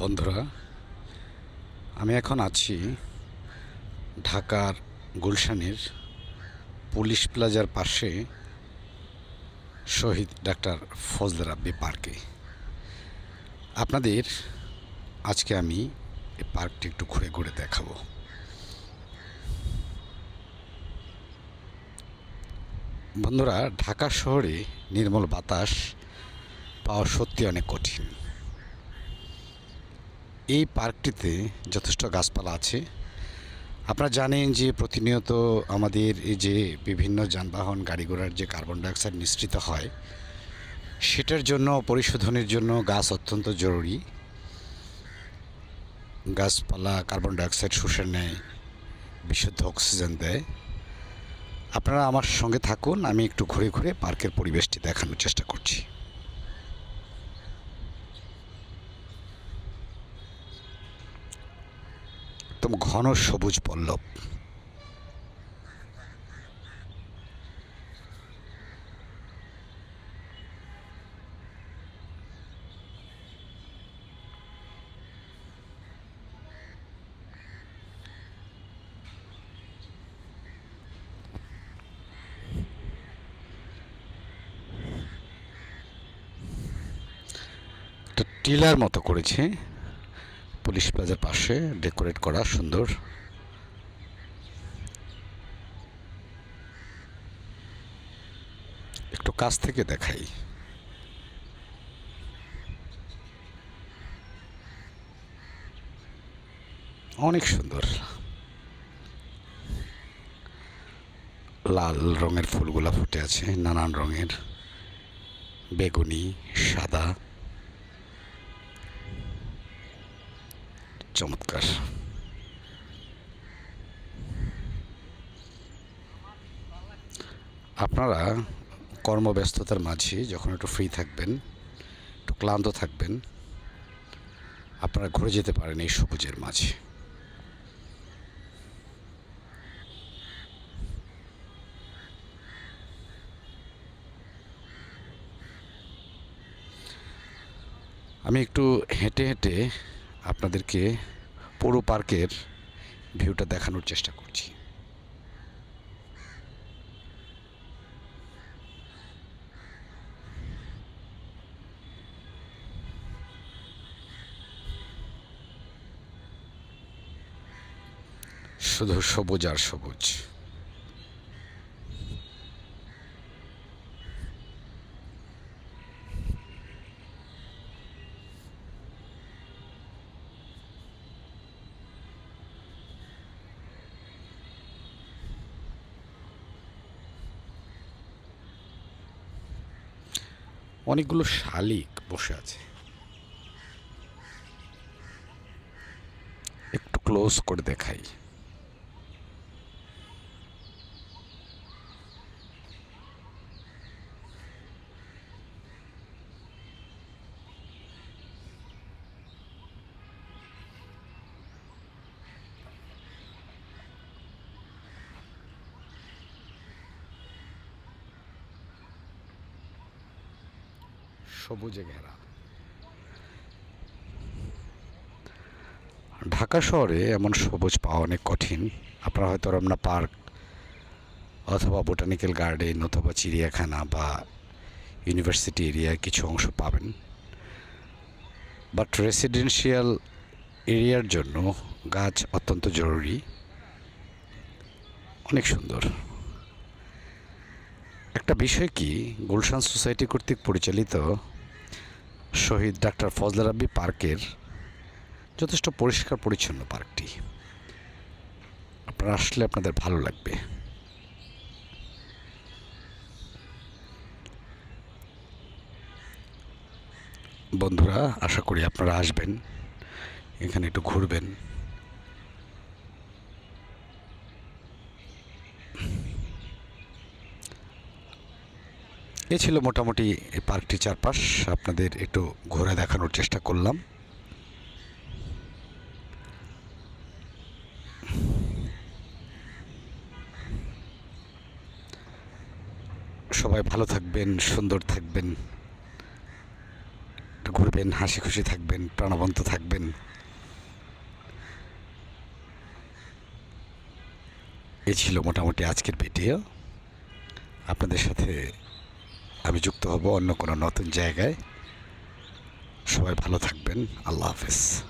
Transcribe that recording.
বন্ধুরা, আমি এখন আছি ঢাকার গুলশানের পুলিশ প্লাজার পাশে শহীদ ডাক্তার ফজলে রাব্বি পার্কে। আপনাদের আজকে আমি এই পার্কটি একটু ঘুরে ঘুরে দেখাবো। বন্ধুরা, ঢাকা শহরে নির্মল বাতাস পাওয়া সত্যি অনেক কঠিন। এই পার্কটিতে যথেষ্ট গাছপালা আছে। আপনারা জানেন যে প্রতিনিয়ত আমাদের এই যে বিভিন্ন যানবাহন গাড়ি ঘোড়ার যে কার্বন ডাইঅক্সাইড নিঃসৃত হয়, সেটার জন্য পরিশোধনের জন্য গাছ অত্যন্ত জরুরি। গাছপালা কার্বন ডাইঅক্সাইড শুষে নেয়, বিশুদ্ধ অক্সিজেন দেয়। আপনারা আমার সঙ্গে থাকুন, আমি একটু ঘুরে ঘুরে পার্কের পরিবেশটি দেখানোর চেষ্টা করছি। একদম ঘন সবুজ পল্লব। একটা টিলার মতো করেছে পুলিশ প্লাজার পাশে, ডেকোরেট করা সুন্দর। একটু কাছ থেকে দেখাই। অনেক সুন্দর। লাল রঙের ফুলগুলা ফুটে আছে, নানান রঙের, বেগুনি, সাদা, চমৎকার। আপনারা কর্মব্যস্ততার মাঝে যখন একটু ফ্রি থাকবেন, একটু ক্লান্ত থাকবেন, আপনারা ঘুরে যেতে পারেন এই সবুজের মাঝে। আমি একটু হেঁটে হেঁটে আপনাদেরকে পুরো পার্কের ভিউটা দেখানোর চেষ্টা করছি। শুধু সবুজ আর সবুজ। অনেকগুলো শালিক বসে আছে। একটু ক্লোজ করে দেখাই। সবুজে ঘেরা। ঢাকা শহরে এমন সবুজ পাওয়া অনেক কঠিন। আপনারা হয়তো রমনা পার্ক অথবা বোটানিক্যাল গার্ডেন অথবা চিড়িয়াখানা বা ইউনিভার্সিটি এরিয়ায় কিছু অংশ পাবেন, বাট রেসিডেন্সিয়াল এরিয়ার জন্য গাছ অত্যন্ত জরুরি। অনেক সুন্দর। একটা বিষয় কি, গুলশান সোসাইটি কর্তৃক পরিচালিত শহীদ ডাক্তার ফজলে রাব্বি পার্কের যথেষ্ট পরিষ্কার পরিচ্ছন্ন পার্কটি। আপনারা আসলে আপনাদের ভালো লাগবে। বন্ধুরা, আশা করি আপনারা আসবেন, এখানে একটু ঘুরবেন। এ ছিল মোটামুটি এই পার্কটির চারপাশ, আপনাদের একটু ঘুরে দেখানোর চেষ্টা করলাম। সবাই ভালো থাকবেন, সুন্দর থাকবেন। ঘুরবেন, হাসি খুশি থাকবেন, প্রাণবন্ত থাকবেন। এই ছিল মোটামুটি আজকের ভিডিও। আপনাদের সাথে আমি যুক্ত হব অন্য কোনো নতুন জায়গায়। সবাই ভালো থাকবেন। আল্লাহ হাফেজ।